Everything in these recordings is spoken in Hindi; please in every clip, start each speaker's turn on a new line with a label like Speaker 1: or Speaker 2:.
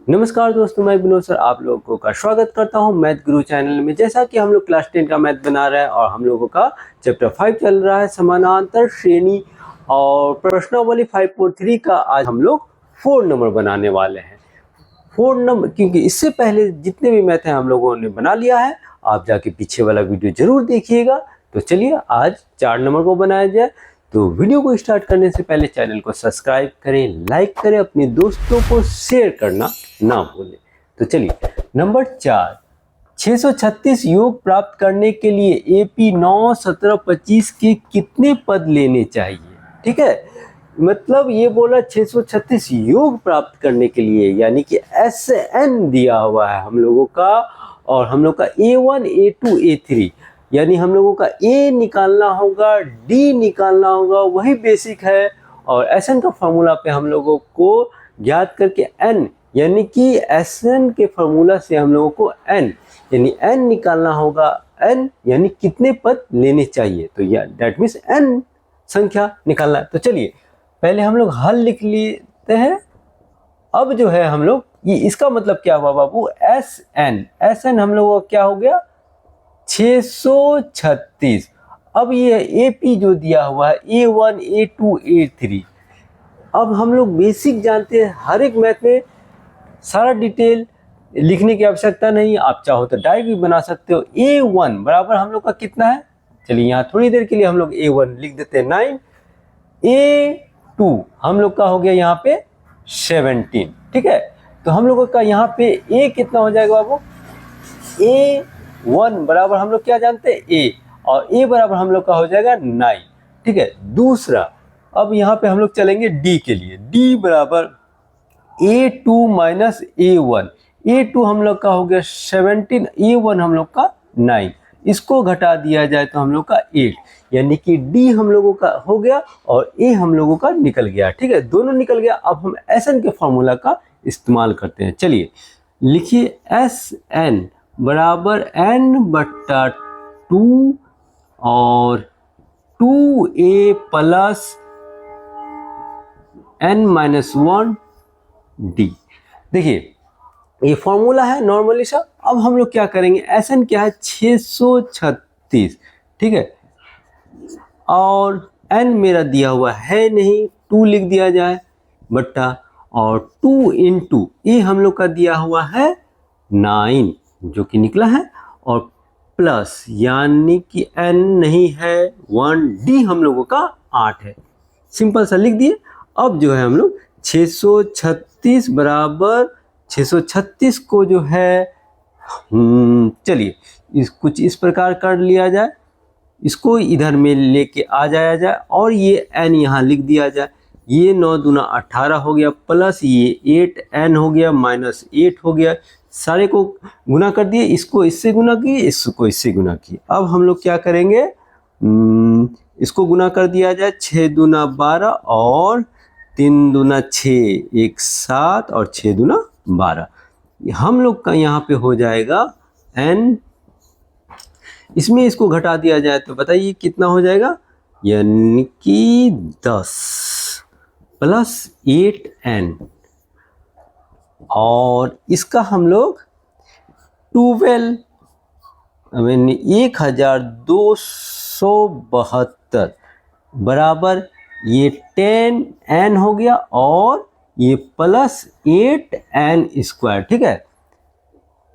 Speaker 1: नमस्कार दोस्तों, मैं विनोद सर आप लोगों का स्वागत करता हूं मैथ गुरु चैनल में। जैसा कि हम लोग क्लास 10 का मैथ बना रहे हैं और हम लोगों का चैप्टर 5 चल रहा है समानांतर श्रेणी और प्रश्नावली 5.3 का आज हम लोग 4 नंबर बनाने वाले हैं। 4 नंबर क्योंकि इससे पहले जितने भी मैथ हैं हम लोगों ने बना लिया है। आप जाके पीछे वाला वीडियो जरूर देखिएगा। तो चलिए आज 4 नंबर को बनाया जाए। तो वीडियो को स्टार्ट करने से पहले चैनल को सब्सक्राइब करें, लाइक करें, अपने दोस्तों को शेयर करना ना भूलें। तो चलिए नंबर 4, 636 योग प्राप्त करने के लिए AP 9, 17, 25 के कितने पद लेने चाहिए। ठीक है, मतलब ये बोला 636 योग प्राप्त करने के लिए, यानी कि SN दिया हुआ है हम लोगों का और हम लोग का A1, A2, A3, यानी हम लोगों का A निकालना होगा, D निकालना होगा, वही बेसिक है। और SN का फॉर्मूला पे हम लोगों को ज्ञात करके N, यानी कि SN के फॉर्मूला से हम लोगों को N यानी N निकालना होगा। N यानी कितने पद लेने चाहिए, तो या दैट मीन्स N संख्या निकालना है। तो चलिए पहले हम लोग हल लिख लेते हैं। अब जो है हम लोग ये इसका मतलब क्या हुआ बाबू, SN हम लोगों का क्या हो गया 636। अब ये AP जो दिया हुआ है A1, A2, A3, अब हम लोग बेसिक जानते हैं। हर एक मैथ में सारा डिटेल लिखने की आवश्यकता नहीं, आप चाहो तो डायरेक्ट भी बना सकते हो। A1 बराबर हम लोग का कितना है, चलिए यहाँ थोड़ी देर के लिए हम लोग A1 लिख देते हैं 9, A2 हम लोग का हो गया यहाँ पे 17। ठीक है, तो हम लोगों का यहाँ पे A कितना हो जाएगा बाबू, A1 बराबर हम लोग क्या जानते हैं A, और A बराबर हम लोग का हो जाएगा 9। ठीक है, दूसरा अब यहाँ पे हम लोग चलेंगे D के लिए। D बराबर A2 माइनस A1, A2 हम लोग का हो गया 17, A1 हम लोग का 9, इसको घटा दिया जाए तो हम लोग का 8, यानी कि D हम लोगों का हो गया और A हम लोगों का निकल गया। ठीक है, दोनों निकल गया। अब हम SN के फॉर्मूला का इस्तेमाल करते हैं। चलिए लिखिए SN बराबर N/2 और 2A प्लस N-1 D। देखिए ये फॉर्मूला है नॉर्मली सा। अब हम लोग क्या करेंगे, SN क्या है 636। ठीक है, और N मेरा दिया हुआ है नहीं, 2 लिख दिया जाए बट्टा, और 2 इंटू ये हम लोग का दिया हुआ है 9 जो कि निकला है, और प्लस यानी कि N नहीं है 1, D हम लोगों का 8 है। सिंपल सा लिख दिए। अब जो है हम लोग 636 बराबर 636 को जो है चलिए कुछ इस प्रकार कर लिया जाए, इसको इधर में लेके आ जाया जाए और ये N यहाँ लिख दिया जाए। ये 9 दूना 18 हो गया, प्लस ये 8N हो गया, माइनस 8 हो गया। सारे को गुना कर दिए, इसको इससे गुना किए, इसको इससे गुना किए। अब हम लोग क्या करेंगे, इसको गुना कर दिया जाए, 6 दूना 12 और 3 दूना 6, 1 7 और 6 दूना 12। हम लोग का यहाँ पे हो जाएगा N, इसमें इसको घटा दिया जाए तो बताइए कितना हो जाएगा, यानी कि 10 प्लस 8N, और इसका हम लोग 1272 बराबर ये 10N हो गया और ये प्लस 8N स्क्वायर। ठीक है,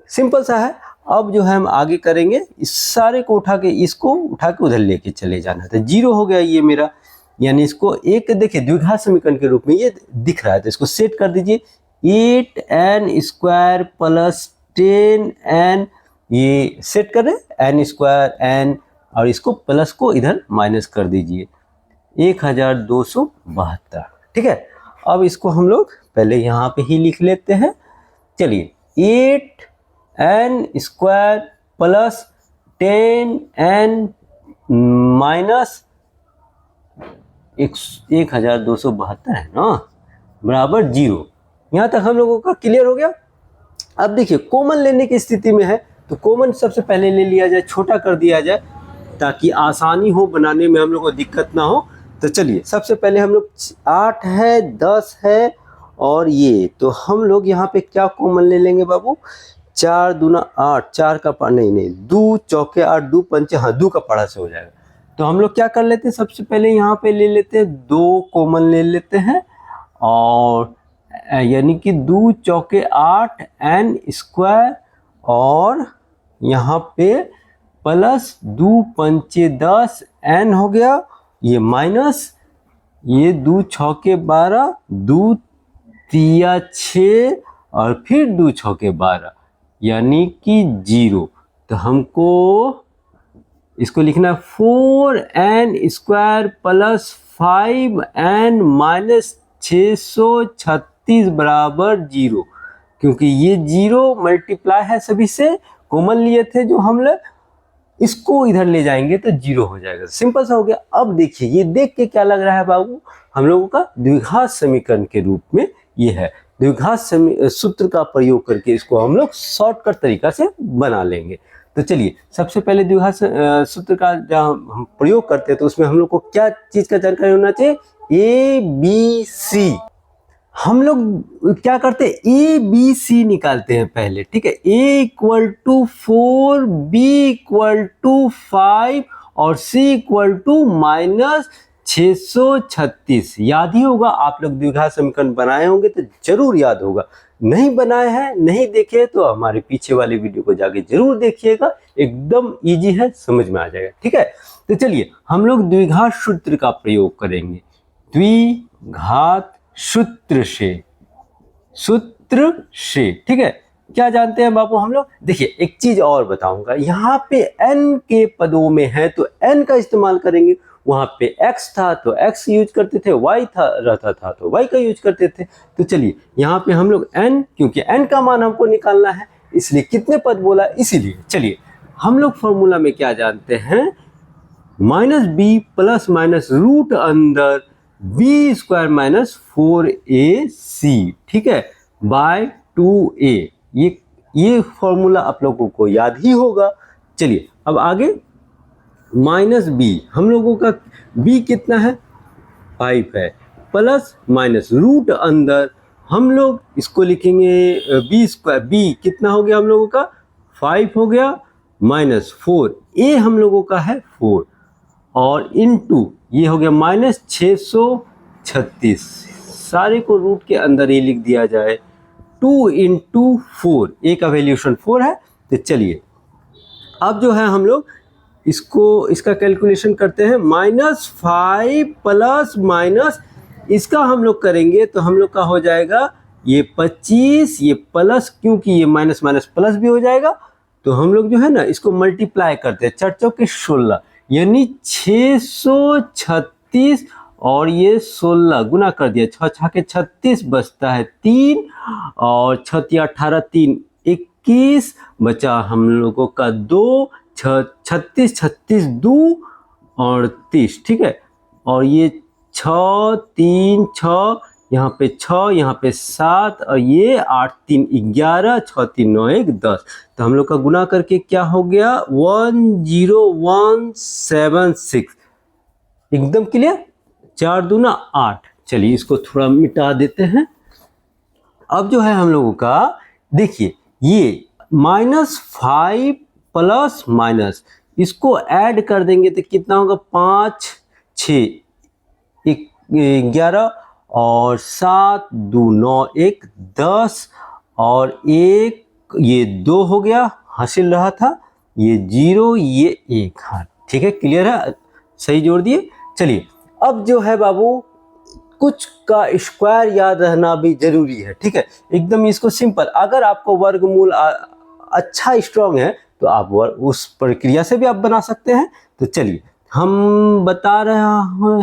Speaker 1: सिंपल सा है। अब जो है हम आगे करेंगे, इस सारे को उठा के इसको उठा के उधर लेके चले जाना। तो 0 हो गया ये मेरा, यानी इसको एक देखिए द्विघात समीकरण के रूप में ये दिख रहा है, तो इसको सेट कर दीजिए। 8N स्क्वायर प्लस 10N, ये सेट कर रहे N स्क्वायर N, और इसको प्लस को इधर माइनस कर दीजिए, 1272। ठीक है, अब इसको हम लोग पहले यहाँ पे ही लिख लेते हैं। चलिए 8N square plus 10N minus 1272 है ना, बराबर 0। यहाँ तक हम लोगों का क्लियर हो गया। अब देखिए कॉमन लेने की स्थिति में है तो कॉमन सबसे पहले ले लिया जाए, छोटा कर दिया जाए ताकि आसानी हो बनाने में, हम लोग को दिक्कत ना हो। तो चलिए सबसे पहले हम लोग 8 है, 10 है और ये, तो हम लोग यहाँ पे क्या कॉमन ले लेंगे बाबू, 4 दूना 8, 4 का पढ़ा नहीं, 2 चौके 8, 2 पंचे, हाँ 2 का पढ़ा से हो जाएगा। तो हम लोग क्या कर लेते हैं, सबसे पहले यहाँ पे ले लेते हैं 2 कॉमन ले लेते हैं, और यानी कि 2 चौके 8 n स्क्वायर, और यहाँ पे प्लस 2 पंचे 10 n हो गया, ये माइनस ये 2 छौके 12, 2 तिया 6 और फिर 2 छौके 12 यानी कि 0। तो हमको इसको लिखना है 4n square plus 5n minus 636 बराबर 0, क्योंकि ये 0 मल्टीप्लाई है सभी से, कॉमन लिए थे जो हम लोग, इसको इधर ले जाएंगे तो 0 हो जाएगा। सिंपल सा हो गया। अब देखिए ये देख के क्या लग रहा है बाबू, हम लोगों का द्विघात समीकरण के रूप में ये है। द्विघात सूत्र का प्रयोग करके इसको हम लोग शॉर्टकट तरीका से बना लेंगे। तो चलिए सबसे पहले द्विघात सूत्र का जब हम प्रयोग करते हैं तो उसमें हम लोग को क्या चीज का जानकारी होना चाहिए, ए बी सी। हम लोग क्या करते हैं, ए बी सी निकालते हैं पहले, ठीक है। A equal to 4, B equal to 5 और सी इक्वल टू माइनस 636। याद ही होगा, आप लोग द्विघात समीकरण बनाए होंगे तो जरूर याद होगा। नहीं बनाए हैं, नहीं देखे तो हमारे पीछे वाले वीडियो को जाके जरूर देखिएगा, एकदम इजी है, समझ में आ जाएगा, ठीक है। तो चलिए हम लोग द्विघात सूत्र का प्रयोग करेंगे, द्विघात सूत्र से, ठीक है। क्या जानते हैं बाबू हम लोग, देखिए एक चीज और बताऊंगा, यहाँ पे n के पदों में है तो n का इस्तेमाल करेंगे, वहां पे x था तो x यूज करते थे, y था रहता था तो y का यूज करते थे। तो चलिए यहाँ पे हम लोग n, क्योंकि n का मान हमको निकालना है इसलिए कितने पद बोला, इसीलिए चलिए हम लोग फॉर्मूला में क्या जानते हैं, minus b plus minus root अंदर बी स्क्वायर माइनस 4ac, ठीक है, बाय 2a। ये फॉर्मूला आप लोगों को याद ही होगा। चलिए अब आगे, माइनस बी, हम लोगों का बी कितना है, 5 है, प्लस माइनस रूट अंदर हम लोग इसको लिखेंगे बी स्क्वायर, बी कितना हो गया हम लोगों का 5 हो गया, माइनस 4, ए हम लोगों का है 4, और इनटू ये हो गया माइनस 636, सारे को रूट के अंदर ये लिख दिया जाए, 2 इंटू 4, ए का वैल्यूशन 4 है। तो चलिए अब जो है हम लोग इसका कैलकुलेशन करते हैं, -5 प्लस माइनस इसका हम लोग करेंगे तो हम लोग का हो जाएगा ये 25, ये प्लस, क्योंकि ये माइनस माइनस प्लस भी हो जाएगा, तो हम लोग जो है ना इसको मल्टीप्लाई करते हैं, 4 चौके 16 यानी 636, और ये 16 गुना कर दिया, 6 छके 36 बचता है 3, और 6 तिया 18, 3 21, बचा हम लोगों का 2, 36 36 2 38, ठीक है, और ये 6 3 6, यहाँ पे 6, यहाँ पे 7, और ये 8 3 11, 6 3 9 1 10। तो हम लोग का गुना करके क्या हो गया, 10176, एकदम क्लियर, 4 दूना 8। चलिए इसको थोड़ा मिटा देते हैं। अब जो है हम लोगों का देखिए ये -5 प्लस माइनस, इसको ऐड कर देंगे तो कितना होगा, 5 6 11 और 7 2 9 1 10, और 1 ये 2 हो गया, हासिल रहा था, ये 0 ये 1, हाँ ठीक है, क्लियर है, सही जोड़ दिए। चलिए अब जो है बाबू कुछ का स्क्वायर याद रहना भी जरूरी है, ठीक है, एकदम इसको सिंपल, अगर आपको वर्गमूल अच्छा स्ट्रॉन्ग है तो आप उस प्रक्रिया से भी आप बना सकते हैं। तो चलिए हम बता रहे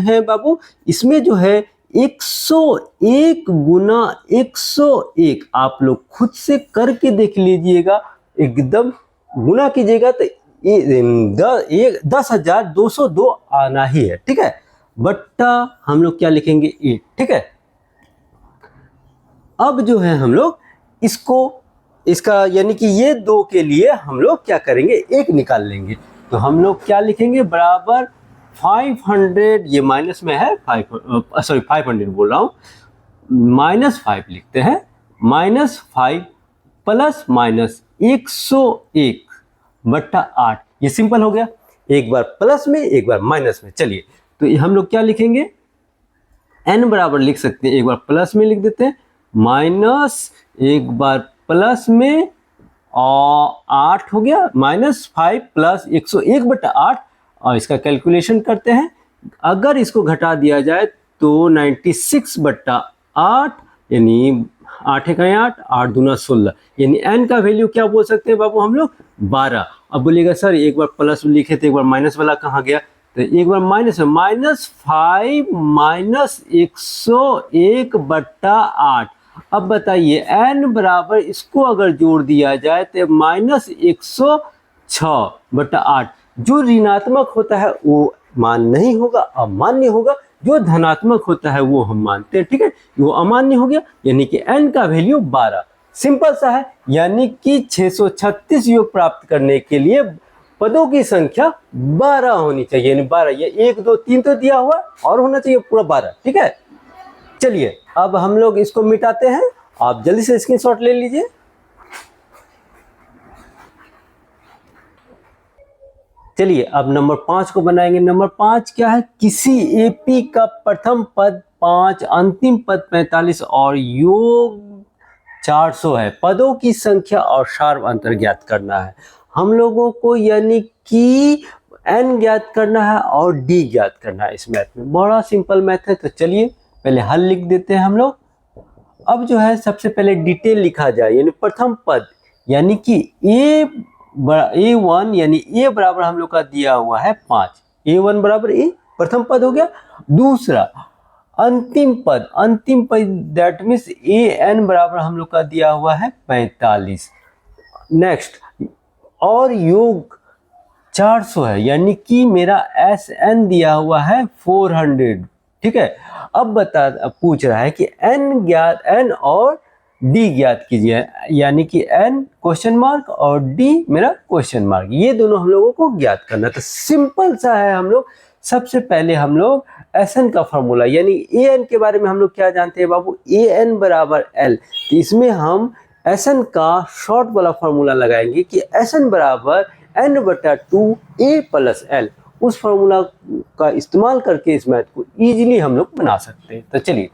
Speaker 1: हैं बाबू, इसमें जो है 101 गुना 101, आप लोग खुद से करके देख लीजिएगा, एकदम गुना कीजिएगा तो 10,202 आना ही है, ठीक है, बट्टा हम लोग क्या लिखेंगे 8, ठीक है। अब जो है हम लोग इसका यानी कि ये 2 के लिए हम लोग क्या करेंगे, 1 निकाल लेंगे, तो हम लोग क्या लिखेंगे, बराबर 500, ये माइनस में है 500 बोल रहा हूँ, -5 लिखते हैं, -5 प्लस माइनस 101/8। ये सिंपल हो गया, एक बार प्लस में एक बार माइनस में। चलिए तो हम लोग क्या लिखेंगे, n बराबर लिख सकते हैं, एक बार प्लस में लिख देते हैं, माइनस एक बार प्लस में और 8 हो गया, -5 प्लस 101/8। और इसका कैलकुलेशन करते हैं, अगर इसको घटा दिया जाए तो 96/8, यानी 8 1 8, 8 दूना 16, यानी n का वैल्यू क्या बोल सकते हैं बाबू हम लोग, 12। अब बोलिएगा सर एक बार प्लस लिखे थे एक बार माइनस वाला कहाँ गया, तो एक बार माइनस में, -5 माइनस 101/8। अब बताइए n बराबर, इसको अगर जोड़ दिया जाए तो -106/8। जो ऋणात्मक होता है वो मान नहीं होगा, अमान्य होगा, जो धनात्मक होता है वो हम मानते हैं, ठीक है। वो अमान्य हो गया, यानी कि n का वैल्यू 12। सिंपल सा है, यानी कि 636 योग प्राप्त करने के लिए पदों की संख्या 12 होनी चाहिए, यानी 12, ये 1 2 3 तो दिया हुआ और होना चाहिए पूरा 12, ठीक है। चलिए अब हम लोग इसको मिटाते हैं, आप जल्दी से स्क्रीनशॉट ले लीजिए। चलिए अब नंबर 5 को बनाएंगे। नंबर 5 क्या है, किसी एपी का प्रथम पद 5, अंतिम पद 45 और योग 400 है। पदों की संख्या और सार्व अंतर ज्ञात करना है हम लोगों को, यानी कि n ज्ञात करना है और d ज्ञात करना है। इस मैथ में बड़ा सिंपल मैथ है, तो चलिए पहले हल लिख देते हैं हम लोग। अब जो है सबसे पहले डिटेल लिखा जाए, यानी प्रथम पद, यानी कि a1, यानी a बराबर हम लोग का दिया हुआ है 5, a1 बराबर a, प्रथम पद हो गया। दूसरा अंतिम पद दैट मीन्स an बराबर हम लोग का दिया हुआ है 45। नेक्स्ट, और योग 400 है, यानी कि मेरा Sn दिया हुआ है 400, ठीक है। अब पूछ रहा है कि n और d ज्ञात कीजिए, यानी कि n क्वेश्चन मार्क और d मेरा क्वेश्चन मार्क, ये दोनों हम लोगों को ज्ञात करना। तो सिंपल सा है, हम लोग सबसे पहले हम लोग Sn का फॉर्मूला, यानी an के बारे में हम लोग क्या जानते हैं बाबू, an बराबर l। तो इसमें हम Sn का शॉर्ट वाला फॉर्मूला लगाएंगे कि Sn बराबर n/2 a प्लस l। उस फॉर्मूला का इस्तेमाल करके इस मैथ को इजीली हम लोग बना सकते हैं। तो चलिए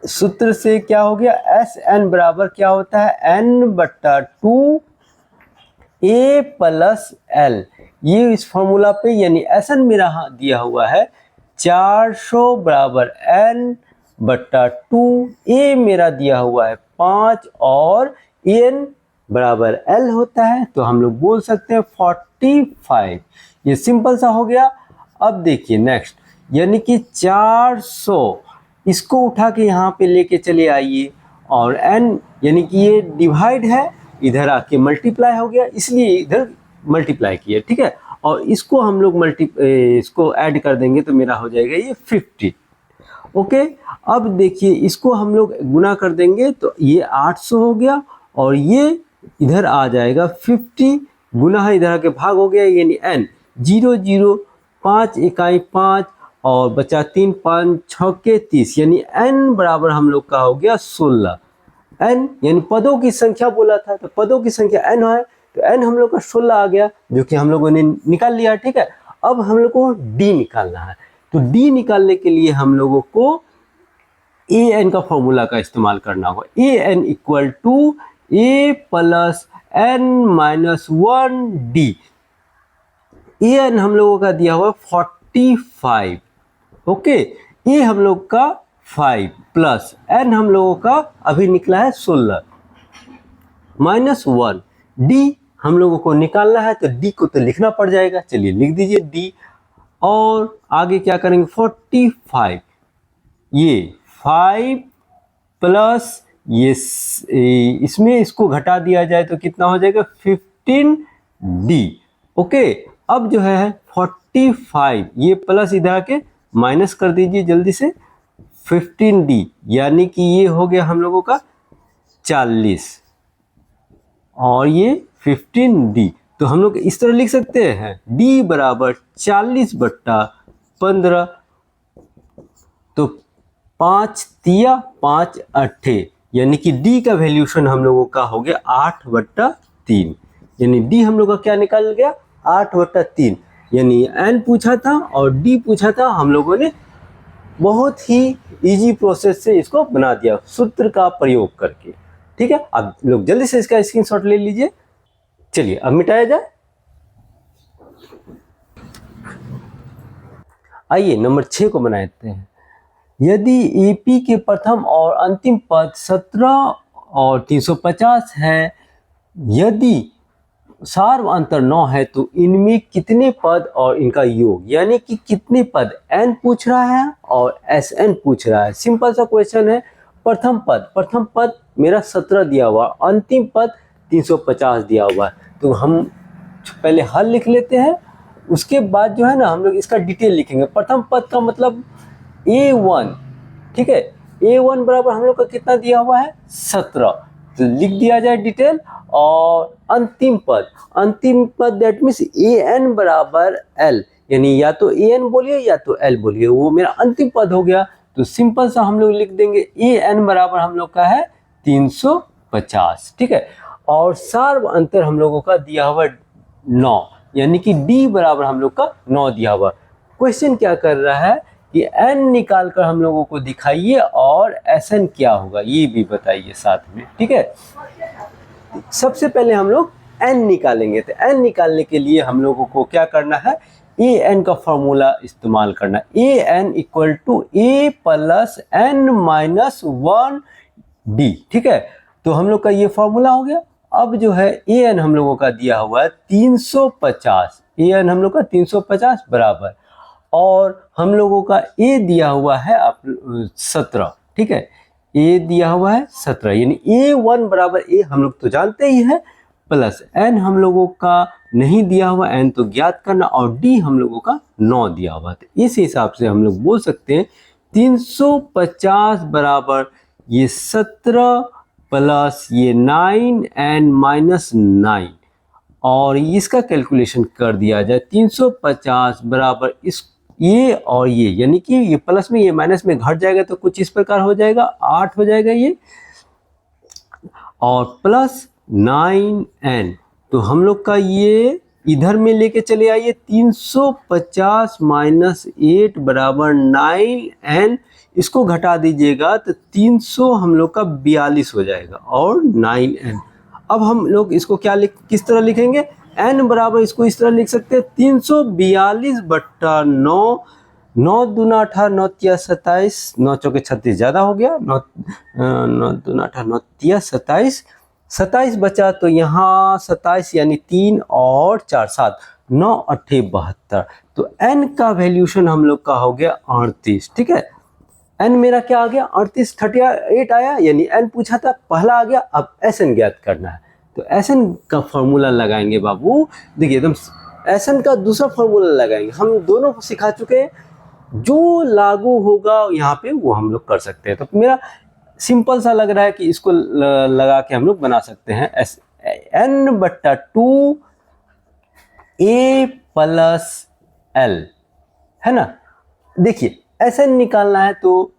Speaker 1: सूत्र से क्या हो गया, Sn बराबर क्या होता है, n/2 a प्लस l। ये इस फॉर्मूला पे, यानी Sn मेरा दिया हुआ है 400 बराबर n/2, a मेरा दिया हुआ है 5 और n बराबर l होता है, तो हम लोग बोल सकते हैं 45। ये सिंपल सा हो गया। अब देखिए नेक्स्ट, यानी कि 400, इसको उठा के यहाँ पे लेके चले आइए, और n यानी कि ये डिवाइड है, इधर आके मल्टीप्लाई हो गया, इसलिए इधर मल्टीप्लाई किया, ठीक है। और इसको हम लोग इसको ऐड कर देंगे तो मेरा हो जाएगा ये 50, ओके। अब देखिए इसको हम लोग गुना कर देंगे तो ये 800 हो गया, और ये इधर आ जाएगा 50, गुना है इधर आके भाग हो गया, यानी n 0 0 5 इकाई 5 और बचा 3 5 6 के 30, यानी n बराबर हम लोग का हो गया 16। n यानी पदों की संख्या बोला था, तो पदों की संख्या n है, तो n हम लोग का 16 आ गया, जो कि हम लोगों ने निकाल लिया, ठीक है। अब हम लोग को d निकालना है, तो d निकालने के लिए हम लोगों को an का फॉर्मूला का इस्तेमाल करना होगा। an equal to a plus n-1d। an हम लोगों का दिया हुआ 45, ओके। a हम लोग का 5 प्लस n हम लोगों का अभी निकला है 16 -1, d हम लोगों को निकालना है, तो d को तो लिखना पड़ जाएगा, चलिए लिख दीजिए d। और आगे क्या करेंगे, 45, ये 5 प्लस ये इसमें इसको घटा दिया जाए तो कितना हो जाएगा 15d, ओके। अब जो है 45, ये प्लस इधर आके माइनस कर दीजिए जल्दी से, 15d, यानी कि ये हो गया हम लोगों का 40 और ये 15d। तो हम लोग इस तरह लिख सकते हैं d बराबर 40/15। तो 5 तिया 5 अट्ठे, यानी कि डी का वैल्यूशन हम लोगों का हो गया 8/3, यानी डी हम लोग का क्या निकल गया 8/3, यानी एन पूछा था और डी पूछा था। हम लोगों ने बहुत ही इजी प्रोसेस से इसको बना दिया सूत्र का प्रयोग करके। ठीक है, अब लोग जल्दी से इसका स्क्रीनशॉट ले लीजिए। चलिए अब मिटाया जाए। आइए नंबर 6 को बनाते हैं। यदि एपी के प्रथम और अंतिम पद 17 और 350 है, यदि सार्व अंतर 9 है, तो इनमें कितने पद और इनका योग, यानी कि कितने पद n पूछ रहा है और Sn पूछ रहा है। सिंपल सा क्वेश्चन है। प्रथम पद मेरा 17 दिया हुआ, अंतिम पद 350 दिया हुआ है, तो हम पहले हल लिख लेते हैं, उसके बाद जो है ना हम लोग इसका डिटेल लिखेंगे। प्रथम पद का मतलब A1, ठीक है, A1 बराबर हम लोग का कितना दिया हुआ है 17, तो लिख दिया जाए डिटेल। और अंतिम पद दैट मीन्स AN बराबर L, यानी या तो AN बोलिए या तो L बोलिए, वो मेरा अंतिम पद हो गया। तो सिंपल सा हम लोग लिख देंगे AN बराबर हम लोग का है 350, ठीक है। और सार्व अंतर हम लोगों का दिया हुआ 9, यानी कि D बराबर हम लोग का 9 दिया हुआ। क्वेश्चन क्या कर रहा है कि n निकाल कर हम लोगों को दिखाइए और Sn क्या होगा ये भी बताइए साथ में, ठीक है। सबसे पहले हम लोग n निकालेंगे, तो n निकालने के लिए हम लोगों को क्या करना है, an का फॉर्मूला इस्तेमाल करना। an equal to a plus n minus 1d, ठीक है। तो हम लोग का ये फॉर्मूला हो गया। अब जो है an हम लोगों का दिया हुआ है 350, an हम लोग का 350 बराबर, और हम लोगों का a दिया हुआ है 17, ठीक है, a दिया हुआ है 17, यानी A1 बराबर a हम लोग तो जानते ही है, प्लस n हम लोगों का नहीं दिया हुआ, n तो ज्ञात करना, और d हम लोगों का 9 दिया हुआ। तो इस हिसाब से हम लोग बोल सकते हैं 350 बराबर ये 17 प्लस ये 9n माइनस 9, और इसका कैलकुलेशन कर दिया जाए 350 बराबर इस ये और ये, यानी कि ये प्लस में ये माइनस में घट जाएगा तो कुछ इस प्रकार हो जाएगा, 8 हो जाएगा ये, और प्लस 9n, तो हम लोग का ये इधर में लेके चले आइए 350 माइनस 8 बराबर 9n, इसको घटा दीजिएगा तो 300 हम लोग का 42 हो जाएगा और 9n। अब हम लोग इसको किस तरह लिखेंगे, n बराबर इसको इस तरह लिख सकते हैं 342 बट्टा 9, 9 दूना 18, 9 तिया 27, 9 चौके 36 ज़्यादा हो गया, 9 दूना 18, 9 तिया 27, 27 बचा, तो यहाँ 27 यानी 3 और 4 7, 9 अट्ठे 72, तो n का वैल्यूशन हम लोग का हो गया 38, ठीक है। n मेरा क्या आ गया 38, 38 आया, यानी n पूछा था पहला आ गया। अब Sn ज्ञात करना है, तो Sn का फॉर्मूला लगाएंगे बाबू। देखिए एकदम Sn का दूसरा फॉर्मूला लगाएंगे, हम दोनों को सिखा चुके हैं, जो लागू होगा यहाँ पे वो हम लोग कर सकते हैं। तो मेरा सिंपल सा लग रहा है कि इसको लगा के हम लोग बना सकते हैं n बट्टा 2 a प्लस l, है ना। देखिए Sn निकालना है तो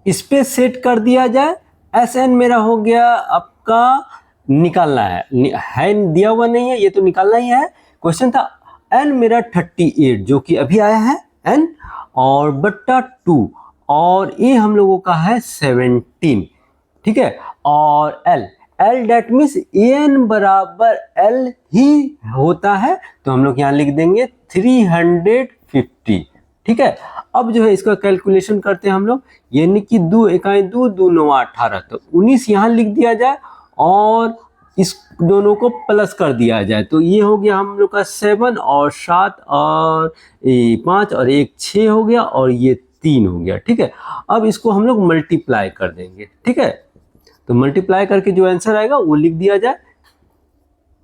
Speaker 1: इस पे सेट कर दिया जाए। Sn मेरा हो गया आपका, निकालना है दिया हुआ नहीं है, ये तो निकालना ही है। क्वेश्चन था n मेरा 38 जो कि अभी आया है n, और बट्टा 2, और a हम लोगों का है 17, ठीक है, और l डेट मीन्स an बराबर l ही होता है, तो हम लोग यहाँ लिख देंगे 350, ठीक है। अब जो है इसका कैलकुलेशन करते हैं हम लोग, यानी कि 2 इकाई 2, 2 9 18, तो 19 यहाँ लिख दिया जाए और इस दोनों को प्लस कर दिया जाए, तो ये हो गया हम लोग का 7 और 7 और 5 और 1 6 हो गया, और ये 3 हो गया, ठीक है। अब इसको हम लोग मल्टीप्लाई कर देंगे, ठीक है, तो मल्टीप्लाई करके जो आंसर आएगा वो लिख दिया जाए।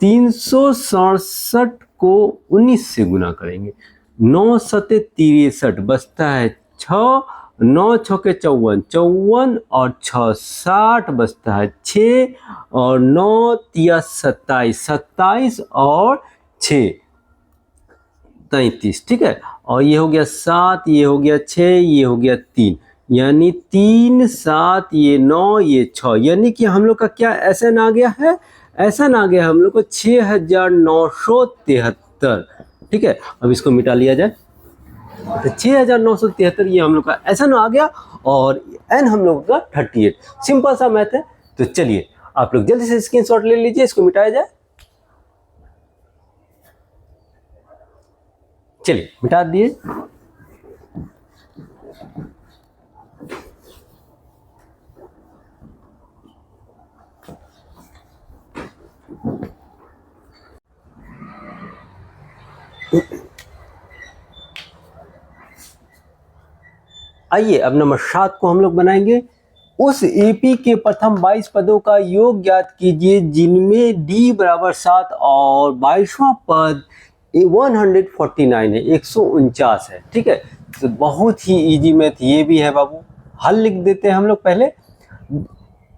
Speaker 1: 367 को 19 से गुना करेंगे, 9 सते 63 बचता है 6, 9 छके 54, 54 और 6 60 बचता है 6, और 9 तिया 27, 27 और 6 33, ठीक है। और ये हो गया 7, ये हो गया 6, ये हो गया 3, यानी 3 7 ये 9 ये 6, यानी कि हम लोग का क्या SN आ गया है, SN आ गया हम लोग को 6973। ठीक है, अब इसको मिटा लिया जाए तो 6973 ये हम लोग का SN आ गया और N हम लोग का 38। सिंपल सा मैथ है। तो चलिए आप लोग जल्दी से स्क्रीनशॉट ले लीजिए, इसको मिटाया जाए। चलिए मिटा दिए। आइए अब नंबर 7 को हम लोग बनाएंगे। उस एपी के प्रथम 22 पदों का योग ज्ञात कीजिए जिनमें डी बराबर 7 और 22वां पद 149 है, 149 है। ठीक है, तो बहुत ही इजी मैथ ये भी है बाबू। हल लिख देते हैं हम लोग पहले।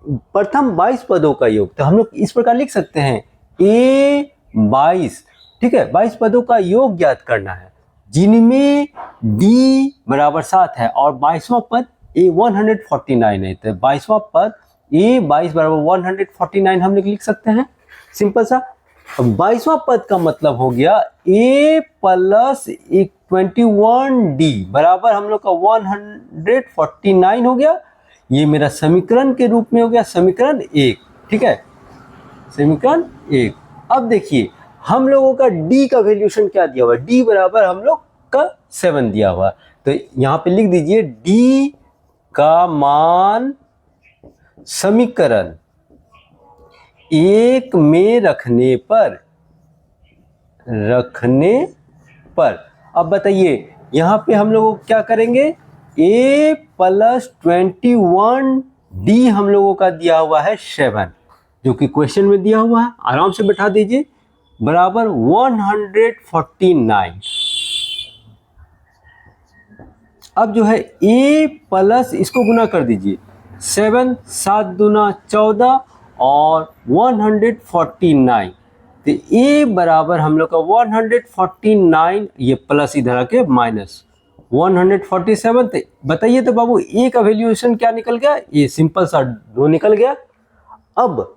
Speaker 1: प्रथम 22 पदों का योग, तो हम लोग इस प्रकार लिख सकते हैं ए 22। ठीक है, 22 पदों का योग ज्ञात करना है जिनमें डी बराबर 7 है और 22वां पद ए 149 है। तो 22वां पद ए 22 बराबर 149 हम लोग लिख सकते हैं, सिंपल सा। 22वां पद का मतलब हो गया ए प्लस 21 डी बराबर हम लोग का 149 हो गया। ये मेरा समीकरण के रूप में हो गया, समीकरण 1। ठीक है, समीकरण 1। अब देखिए हम लोगों का डी का वैल्यूशन क्या दिया हुआ है, डी बराबर हम लोग का 7 दिया हुआ। तो यहां पे लिख दीजिए डी का मान समीकरण 1 में रखने पर अब बताइए यहां पे हम लोग क्या करेंगे, a प्लस 21 डी हम लोगों का दिया हुआ है 7, जो कि क्वेश्चन में दिया हुआ है, आराम से बैठा दीजिए, बराबर 149। अब जो है a प्लस इसको गुना कर दीजिए, 7 7 दूना 14 और 149। तो a बराबर हम लोग का 149, ये प्लस इधर आके माइनस 147। तो बताइए तो बाबू a का वैल्यूएशन क्या निकल गया, ये सिंपल सा 2 निकल गया। अब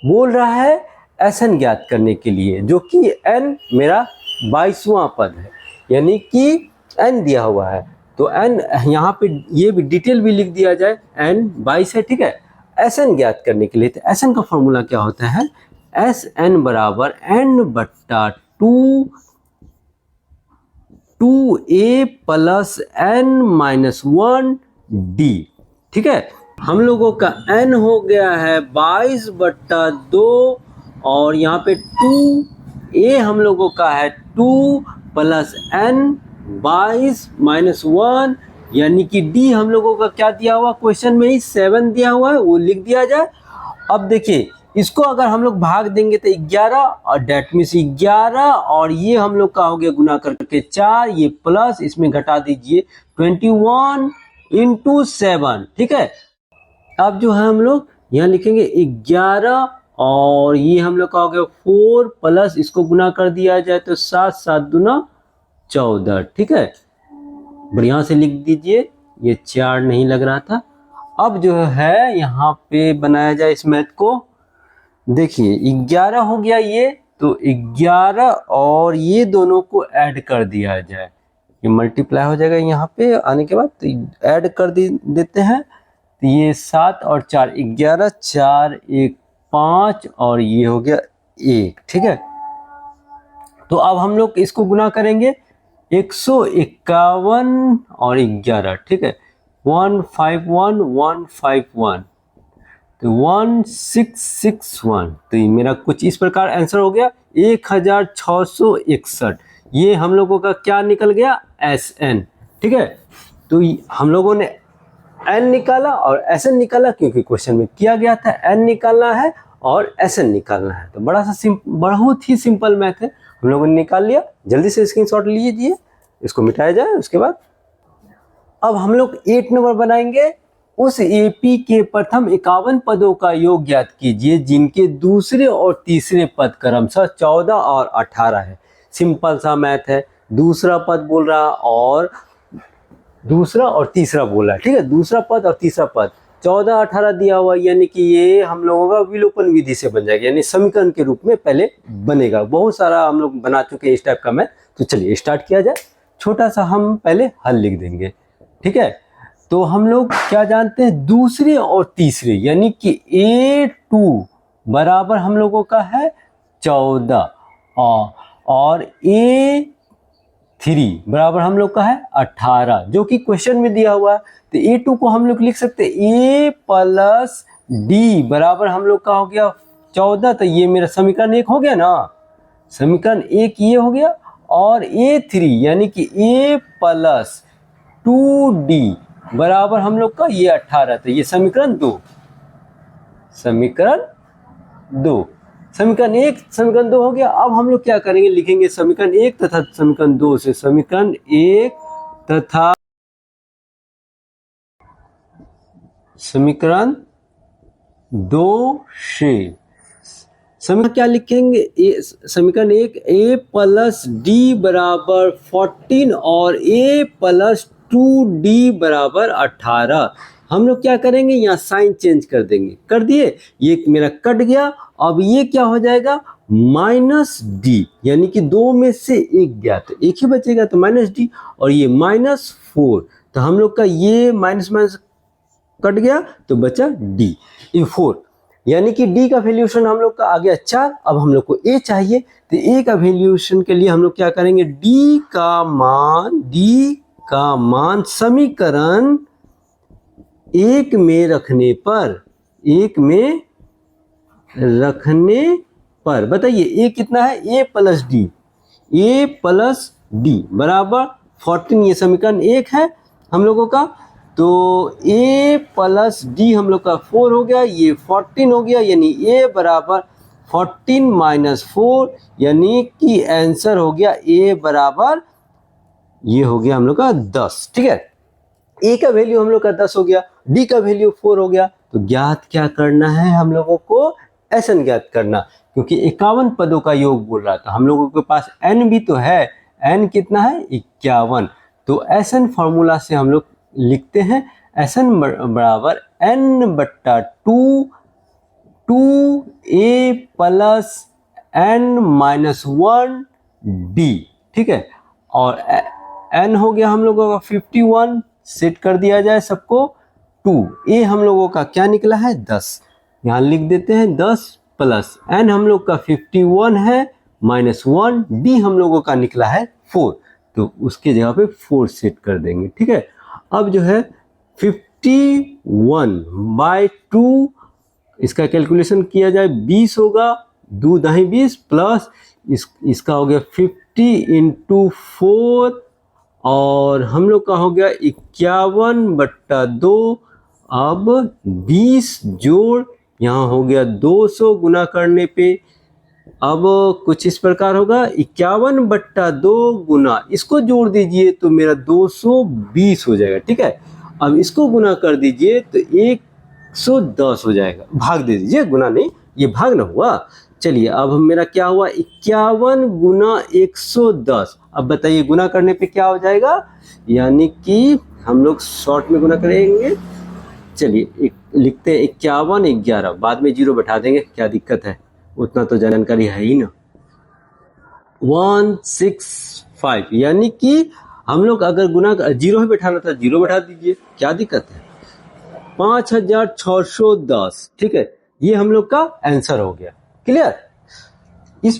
Speaker 1: बोल रहा है SN ज्ञात करने के लिए, जो कि n मेरा 22वां पद है, यानी कि n दिया हुआ है। तो n यहाँ पे ये भी डिटेल भी लिख दिया जाए, n 22 है। ठीक है, SN ज्ञात करने के लिए तो SN का फॉर्मूला क्या होता है, SN बराबर n बट्टा 2a plus n minus 1 D. ठीक है, हम लोगों का n हो गया है 22 बट्टा 2 और यहाँ पे 2a हम लोगों का है 2 प्लस n 22 माइनस 1, यानी कि डी हम लोगों का क्या दिया हुआ क्वेश्चन में ही 7 दिया हुआ है, वो लिख दिया जाए। अब देखिए इसको अगर हम लोग भाग देंगे तो 11 और डेट मीन्स 11 और ये हम लोग का हो गया गुना करके 4, ये प्लस इसमें घटा दीजिए 21 इंटू 7। ठीक है, अब जो है हम लोग यहाँ लिखेंगे 11 और ये हम लोग का हो गया 4 प्लस इसको गुना कर दिया जाए तो 7 7 दूना 14। ठीक है, बढ़िया से लिख दीजिए, ये 4 नहीं लग रहा था। अब जो है यहाँ पे बनाया जाए इस मैथ को। देखिए 11 हो गया ये, तो 11 और ये दोनों को ऐड कर दिया जाए, ये मल्टीप्लाई हो जाएगा यहाँ पे आने के बाद, तो ऐड कर देते हैं। तो ये 7 और 4 11, 4 1 5 और ये हो गया 1। ठीक है, तो अब हम लोग इसको गुना करेंगे 151 और 11। ठीक है, 151 151 तो 1661। तो ये मेरा कुछ इस प्रकार आंसर हो गया 1661। ये हम लोगों का क्या निकल गया, SN। ठीक है, तो हम लोगों ने N निकाला और SN निकाला, क्योंकि क्वेश्चन में किया गया था N निकालना है और SN निकालना है। तो बहुत ही सिंपल मैथ है, हम लोगों ने निकाल लिया। जल्दी से स्क्रीनशॉट लीजिए, इसको मिटाया जाए। उसके बाद अब हम लोग 8 नंबर बनाएंगे। उस एपी के प्रथम 51 पदों का योग ज्ञात कीजिए जिनके दूसरे और तीसरे पद क्रमशः 14 और 18 है। सिंपल सा मैथ है, दूसरा पद बोल रहा और दूसरा और तीसरा बोला है, ठीक है, दूसरा पद और तीसरा पद 14 18 दिया हुआ, यानी कि ये हम लोगों का विलोपन विधि से बन जाएगा, यानी समीकरण के रूप में पहले बनेगा। बहुत सारा हम लोग बना चुके हैं इस टाइप का मैथ। तो चलिए स्टार्ट किया जाए। छोटा सा हम पहले हल लिख देंगे, ठीक है। तो हम लोग क्या जानते हैं, दूसरे और तीसरे, यानी कि A2 बराबर हम लोगों का है 14 और A3 बराबर हम लोग का है 18, जो कि क्वेश्चन में दिया हुआ है। तो A2 को हम लोग लिख सकते हैं A प्लस D बराबर हम लोग का हो गया 14। तो ये मेरा समीकरण 1 हो गया ना, समीकरण 1 ये हो गया। और A3 यानी कि A प्लस 2D बराबर हम लोग का ये 18। तो ये समीकरण 2, समीकरण 2, समीकरण 1 समीकरण 2 हो गया। अब हम लोग क्या करेंगे, लिखेंगे समीकरण 1 तथा समीकरण 2 से समीकरण 1 तथा समीकरण 2 से समीकरण क्या लिखेंगे, समीकरण 1 A प्लस D बराबर 14 और A प्लस 2D बराबर 18। हम लोग क्या करेंगे, यहाँ साइन चेंज कर देंगे, कर दिए, ये मेरा कट गया। अब ये क्या हो जाएगा, माइनस डी, यानी कि 2 में से 1 गया तो 1 ही बचेगा, तो माइनस डी, और ये -4। तो हम लोग का ये माइनस माइनस कट गया तो बचा डी इन 4, यानी कि डी का वैल्यूएशन हम लोग का आ गया 4। अब हम लोग को ए चाहिए, तो ए का वैल्यूएशन के लिए हम लोग क्या करेंगे, डी का मान समीकरण 1 में रखने पर बताइए ए कितना है, ए प्लस डी बराबर 14। ये समीकरण 1 है हम लोगों का। तो a प्लस डी हम लोग का 4 हो गया, ये 14 हो गया, यानी a बराबर 14 माइनस 4, यानी कि आंसर हो गया a बराबर, ये हो गया हम लोग का 10, ठीक है। a का वैल्यू हम लोग का 10 हो गया, d का वैल्यू 4 हो गया। तो ज्ञात क्या करना है हम लोगों को, SN ज्ञात करना, क्योंकि 51 पदों का योग बोल रहा था। हम लोगों के पास n भी तो है, n कितना है 51। तो SN फॉर्मूला से हम लोग लिखते हैं, SN बराबर n बट्टा 2a plus n minus 1d, ठीक है। और n हो गया हम लोगों का 51, सेट कर दिया जाए सबको। 2a हम लोगों का क्या निकला है 10, यहाँ लिख देते हैं 10 प्लस n हम लोग का 51 है माइनस 1d हम लोगों का निकला है 4, तो उसके जगह पे 4 सेट कर देंगे, ठीक है। अब जो है 51/2 इसका कैलकुलेशन किया जाए, 20 होगा, 2 दाही 20 प्लस इसका हो गया 50 × 4, और हम लोग का हो गया 51/2। अब 20 जोड़ यहाँ हो गया 200 गुना करने पे, अब कुछ इस प्रकार होगा 51/2 गुना, इसको जोड़ दीजिए तो मेरा 220 हो जाएगा, ठीक है। अब इसको गुना कर दीजिए तो 110 हो जाएगा, भाग दे दीजिए, गुना नहीं, ये भाग ना हुआ। चलिए अब मेरा क्या हुआ, 51 गुना 110। अब बताइए गुना करने पे क्या हो जाएगा, यानी कि हम लोग शॉर्ट में गुना करेंगे। चलिए लिखते हैं 51 11, बाद में 0 बैठा देंगे, क्या दिक्कत है, उतना तो जानकारी है ही ना। 165, यानी कि हम लोग अगर गुना 0 ही बैठाना था 0 बैठा दीजिए, क्या दिक्कत है। 5610, ठीक है, ये हम लोग का आंसर हो गया, क्लियर। इस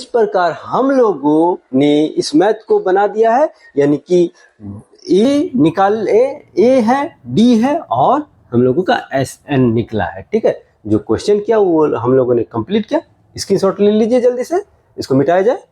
Speaker 1: प्रकार हम लोगों ने इस मैथ को बना दिया है, यानी कि ए है, डी है, और हम लोगों का SN निकला है, ठीक है। जो क्वेश्चन किया वो हम लोगों ने कंप्लीट किया। स्क्रीनशॉट ले लीजिए जल्दी से, इसको मिटाया जाए।